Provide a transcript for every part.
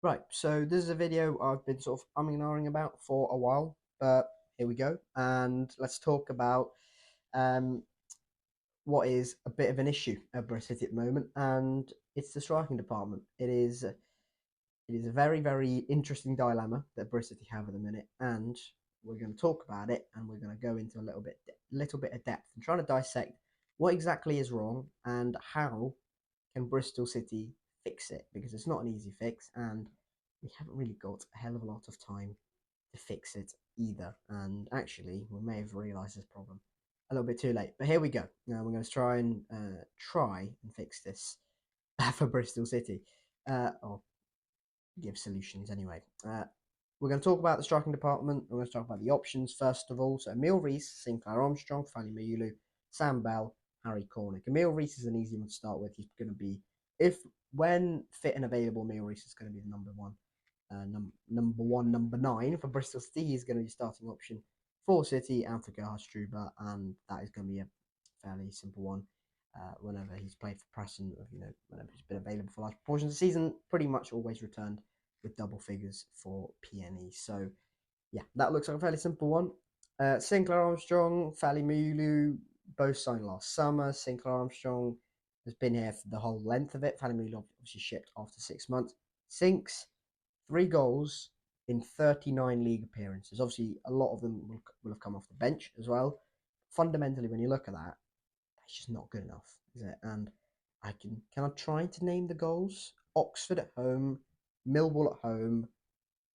Right, so this is a video I've been sort of umming and ahhing about for a while, but here we go, and let's talk about um, what is a bit of an issue at Bristol City at the moment, and it's the striking department. It is a very, very interesting dilemma that Bristol City have at the minute, and we're going to talk about it, and we're going to go into a little bit of depth and trying to dissect what exactly is wrong and how can Bristol City fix it, because it's not an easy fix, and we haven't really got a hell of a lot of time to fix it either. And actually, we may have realised this problem a little bit too late. But here we go. Now we're going to try and fix this for Bristol City, or give solutions anyway. We're going to talk about the striking department. We're going to talk about the options first of all. So Emil Reese, Sinclair Armstrong, Fanny Mayulu, Sam Bell, Harry Cornick. Emil Reese is an easy one to start with. He's going to be, if when fit and available, Emil Reese is going to be the number one, number 9 for Bristol City. He's going to be starting option for City out of Gerhard Struber, and that is going to be a fairly simple one. Whenever he's played for Preston, whenever he's been available for large portions of the season, pretty much always returned with double figures for PNE. So yeah, that looks like a fairly simple one. Sinclair Armstrong, Fally Mulu, both signed last summer. Sinclair Armstrong has been here for the whole length of it. Fally Mulu obviously shipped after 6 months. Sinks 3 goals in 39 league appearances. Obviously, a lot of them will have come off the bench as well. Fundamentally, when you look at that, that's just not good enough, is it? And can I try to name the goals? Oxford at home, Millwall at home,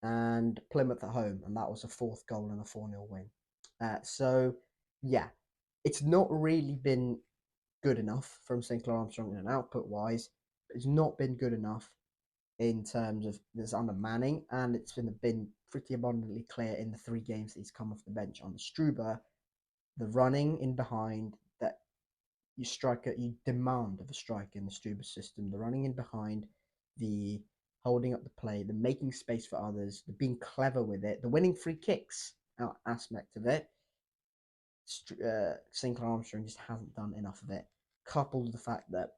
and Plymouth at home, and that was a fourth goal and a 4-0 win. So yeah, it's not really been good enough from Sinclair Armstrong in an output wise. It's not been good enough in terms of this under Manning, and it's been pretty abundantly clear in the 3 games that he's come off the bench on Struber, the running in behind that you demand of a striker in the Struber system, the running in behind, the holding up the play, the making space for others, the being clever with it, the winning free kicks aspect of it. Sinclair Armstrong just hasn't done enough of it, coupled with the fact that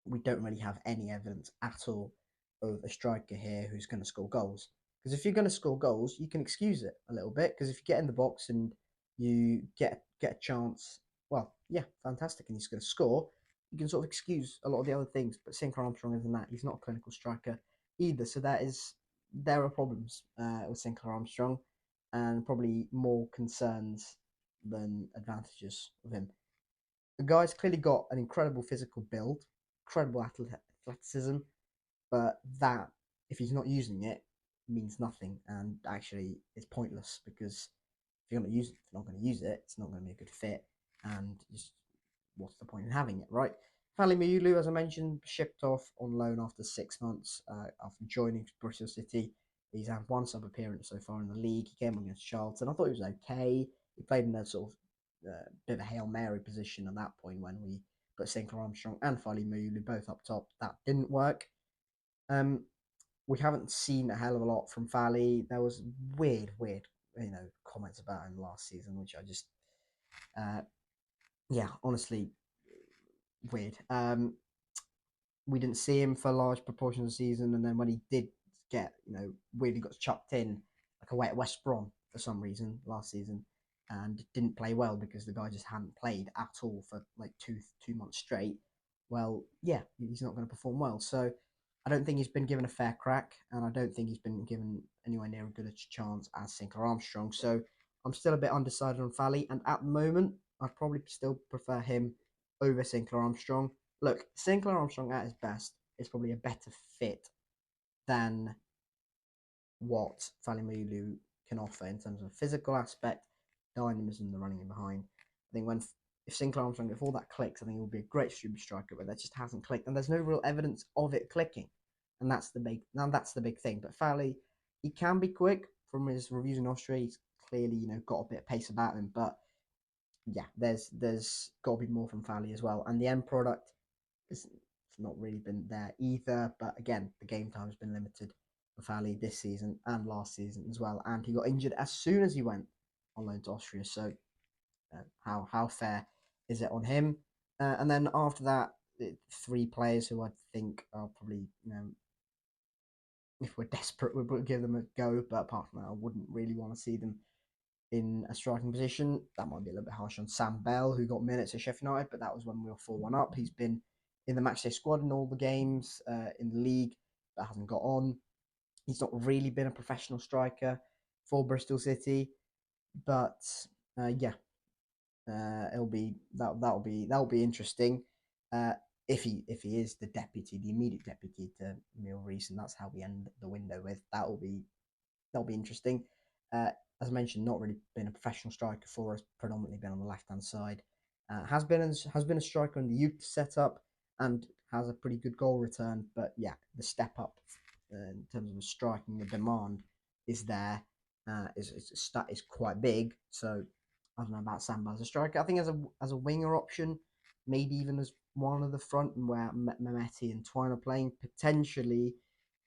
we don't really have any evidence at all of a striker here who's going to score goals. Because if you're going to score goals, you can excuse it a little bit. Because if you get in the box and you get a chance, well, yeah, fantastic, and he's going to score, you can sort of excuse a lot of the other things. But Sinclair Armstrong isn't that. He's not a clinical striker either. So there are problems with Sinclair Armstrong, and probably more concerns than advantages of him. The guy's clearly got an incredible physical build, incredible athleticism, but that, if he's not using it, means nothing, and actually it's pointless, because if you're not going to use it, it's not going to be a good fit, and just what's the point in having it, right? Fally Miulu, as I mentioned, shipped off on loan after 6 months after joining Bristol City. He's had one sub appearance so far in the league. He came on against Charlton. I thought he was okay. He played in a sort of bit of a Hail Mary position at that point when we put Sinclair Armstrong and Fally Miulu both up top. That didn't work. Um, we haven't seen a hell of a lot from Fally. There was weird, comments about him last season, which I just, uh, yeah, honestly, weird. We didn't see him for a large proportion of the season, and then when he did get, weirdly got chucked in like away at West Brom for some reason last season, and didn't play well because the guy just hadn't played at all for like two months straight. Well, yeah, he's not going to perform well. So I don't think he's been given a fair crack, and I don't think he's been given anywhere near as good a chance as Sinclair Armstrong. So I'm still a bit undecided on Fally, and at the moment, I'd probably still prefer him over Sinclair Armstrong. Look, Sinclair Armstrong at his best is probably a better fit than what Falimulu can offer in terms of physical aspect, dynamism, the running in behind. I think if Sinclair Armstrong, if all that clicks, I think it will be a great super striker, but that just hasn't clicked, and there's no real evidence of it clicking, and that's the big thing. But Fally, he can be quick from his reviews in Austria. He's clearly got a bit of pace about him, but yeah, there's got to be more from Fally as well, and the end product it's not really been there either. But again, the game time has been limited for Fally this season and last season as well. And he got injured as soon as he went on loan to Austria. So how fair is it on him? And then after that, 3 players who I think are probably if we're desperate, we'll give them a go. But apart from that, I wouldn't really want to see them in a striking position. That might be a little bit harsh on Sam Bell, who got minutes at Sheffield United, but that was when we were 4-1 up. He's been in the matchday squad in all the games in the league, but hasn't got on. He's not really been a professional striker for Bristol City, but yeah, that'll be interesting. If he is the immediate deputy to Emil Rees, and that's how we end the window with, that'll be interesting. As I mentioned, not really been a professional striker for us, predominantly been on the left hand side. Has been a striker in the youth setup and has a pretty good goal return. But yeah, the step up in terms of striking, the demand is there. Is quite big. So I don't know about Samba as a striker. I think as a winger option, maybe even as one of the front, where Mehmeti and Twine are playing potentially.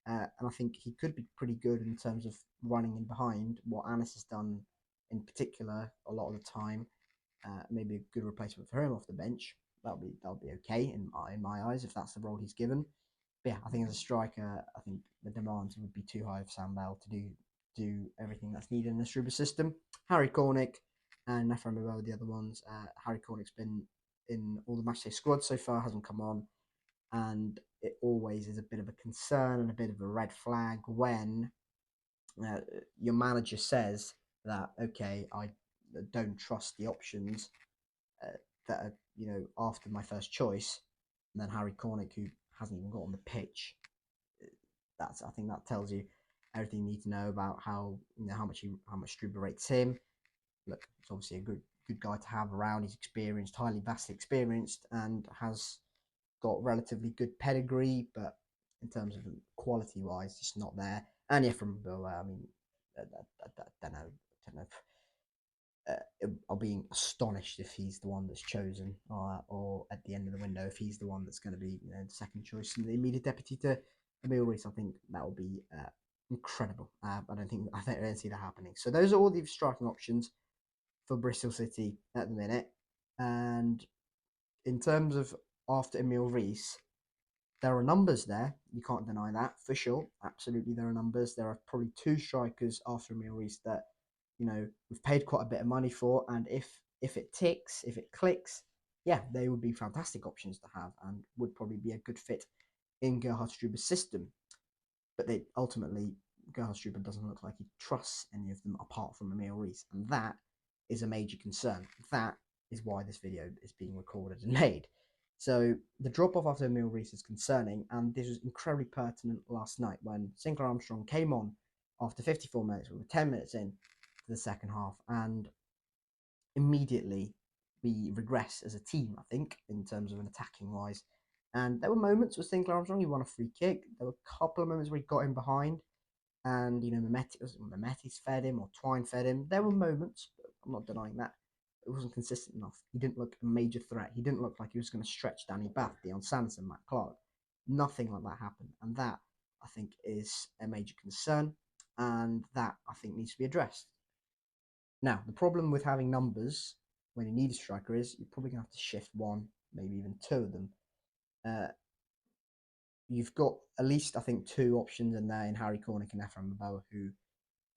And I think he could be pretty good in terms of running in behind what Anis has done in particular a lot of the time. Maybe a good replacement for him off the bench. That'll be okay in my eyes if that's the role he's given. But yeah, I think as a striker, I think the demands would be too high of Sam Bell to do everything that's needed in the Struber system. Harry Cornick and Nefram Mabel, the other ones. Harry Cornick's been in all the matchday squads so far, hasn't come on, and it always is a bit of a concern and a bit of a red flag when your manager says that, okay, I don't trust the options that are, after my first choice, and then Harry Cornick, who hasn't even got on the pitch. I think that tells you everything you need to know about how much Struber rates him. Look, it's obviously a good guy to have around. He's experienced, vastly experienced, and has got relatively good pedigree, but in terms of quality wise, just not there. And yeah, from Bill, I mean, I don't know. I'll be astonished if he's the one that's chosen, or at the end of the window, if he's the one that's going to be the second choice and the immediate deputy to Emil Rees. I think that will be incredible. I don't see that happening. So those are all the striking options for Bristol City at the minute. And in terms of after Emil Rees, there are numbers there. You can't deny that for sure. Absolutely, there are numbers. There are probably two strikers after Emil Rees that we've paid quite a bit of money for, and if it ticks, if it clicks, yeah, they would be fantastic options to have and would probably be a good fit in Gerhard Struber's system. But they ultimately, Gerhard Struber doesn't look like he trusts any of them apart from Emil Rees, and that is a major concern. That is why this video is being recorded and made. So the drop-off after Emil Rees is concerning, and this was incredibly pertinent last night when Sinclair Armstrong came on after 54 minutes. We were 10 minutes in to the second half, and immediately we regress as a team, I think, in terms of an attacking wise. And there were moments with Sinclair Armstrong, he won a free kick. There were a couple of moments where he got in behind, and Mehmeti's fed him or Twine fed him. There were moments, but I'm not denying that. It wasn't consistent enough. He didn't look a major threat. He didn't look like he was going to stretch Danny Batth, Dion Sanderson, Matt Clark. Nothing like that happened. And that, I think, is a major concern. And that, I think, needs to be addressed. Now, the problem with having numbers when you need a striker is you're probably going to have to shift one, maybe even two of them. You've got at least, I think, two options in there in Harry Cornick and Ephraim Maboa, who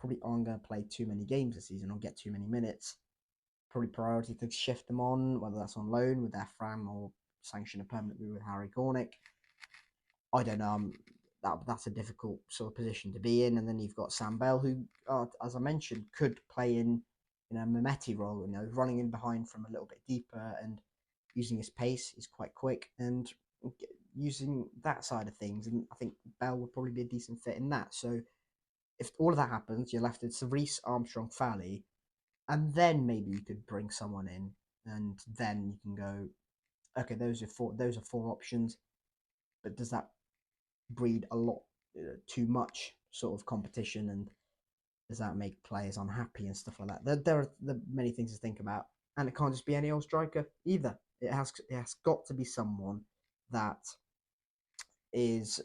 probably aren't going to play too many games this season or get too many minutes. Probably priority to shift them on, whether that's on loan with Ephraim or sanction a permanent move with Harry Cornick. I don't know. That's a difficult sort of position to be in. And then you've got Sam Bell, who, as I mentioned, could play in a Mehmeti role, running in behind from a little bit deeper and using his pace. He's quite quick and using that side of things. And I think Bell would probably be a decent fit in that. So if all of that happens, you're left with Rees, Armstrong, Fally, and then maybe you could bring someone in, and then you can go, okay, those are four options. But does that breed a lot too much sort of competition, and does that make players unhappy and stuff like that? There are many things to think about, and it can't just be any old striker either. It has got to be someone that is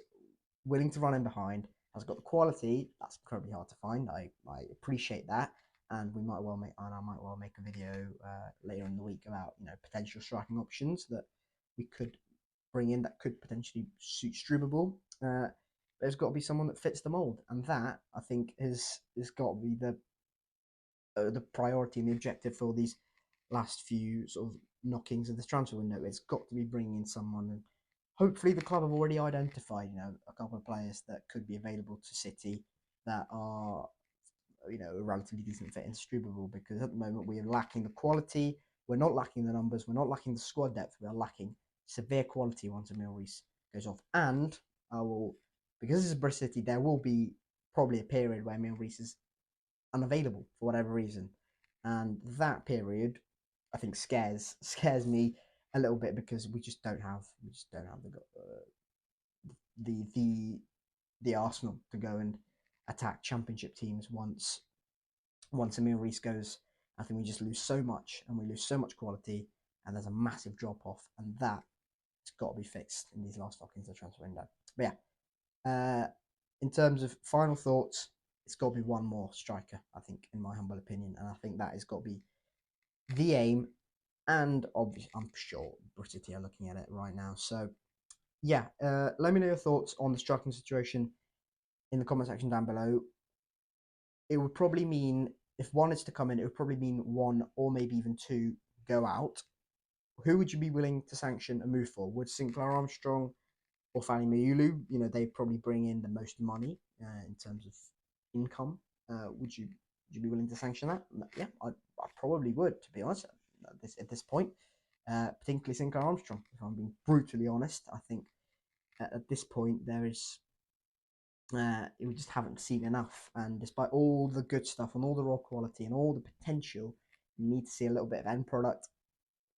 willing to run in behind, has got the quality. That's incredibly hard to find. I appreciate that, and I might well make a video later in the week about potential striking options that we could bring in that could potentially suit Struber. there's got to be someone that fits the mold, and that I think is got to be the priority and the objective for these last few sort of knockings of the transfer window. It's got to be bringing in someone, and hopefully the club have already identified, a couple of players that could be available to City that are, a relatively decent fit into Struber, because at the moment we are lacking the quality. We're not lacking the numbers. We're not lacking the squad depth. We are lacking severe quality once Emil Reese goes off. And I will, because this is Bristol City, there will be probably a period where Emil Reese is unavailable for whatever reason, and that period, I think, scares me a little bit, because we just don't have the arsenal to go and attack championship teams once Emil Reese goes. I think we just lose so much, and we lose so much quality, and there's a massive drop off, and that has got to be fixed in these last knockings of the transfer window. But yeah, in terms of final thoughts, it's got to be one more striker, I think, in my humble opinion, and I think that has got to be the aim. And obviously, I'm sure Bristol are looking at it right now. So yeah, let me know your thoughts on the striking situation in the comment section down below. It would probably mean, if one is to come in, it would probably mean one or maybe even two go out. Who would you be willing to sanction a move for? Would Sinclair Armstrong or Fanny Mayulu, they probably bring in the most money in terms of income. Would you be willing to sanction that? Yeah, I probably would, to be honest, at this point. Particularly Sinclair Armstrong, if I'm being brutally honest. I think at this point there is we just haven't seen enough, and despite all the good stuff and all the raw quality and all the potential, you need to see a little bit of end product.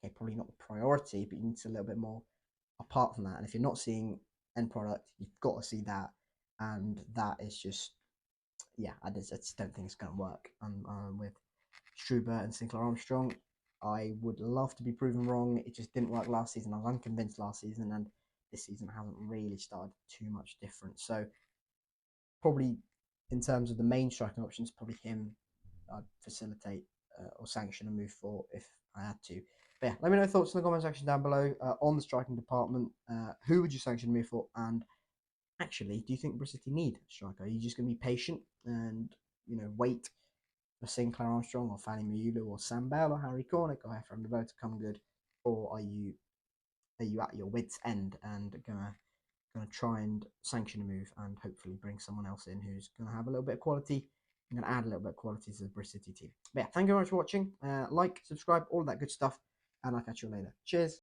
Okay, probably not the priority, but you need to see a little bit more apart from that. And if you're not seeing end product, you've got to see that, and that is just, yeah, I just don't think it's going to work. With Struber and Sinclair Armstrong, I would love to be proven wrong. It just didn't work last season. I was unconvinced last season, and this season hasn't really started too much different. So probably in terms of the main striking options, probably him I'd facilitate or sanction a move for if I had to. But yeah, let me know your thoughts in the comment section down below on the striking department. Who would you sanction a move for? And actually, do you think Bristol City need a striker? Are you just going to be patient and wait for Sinclair Armstrong or Fanny Mayulu or Sam Bell or Harry Cornick or Efraim DeVoe to come good, or are you at your wits' end and gonna try and sanction a move and hopefully bring someone else in who's gonna have a little bit of quality and gonna add a little bit of quality to the Bristol City team? But yeah, thank you very much for watching. Like, subscribe, all of that good stuff, and I'll catch you later. Cheers.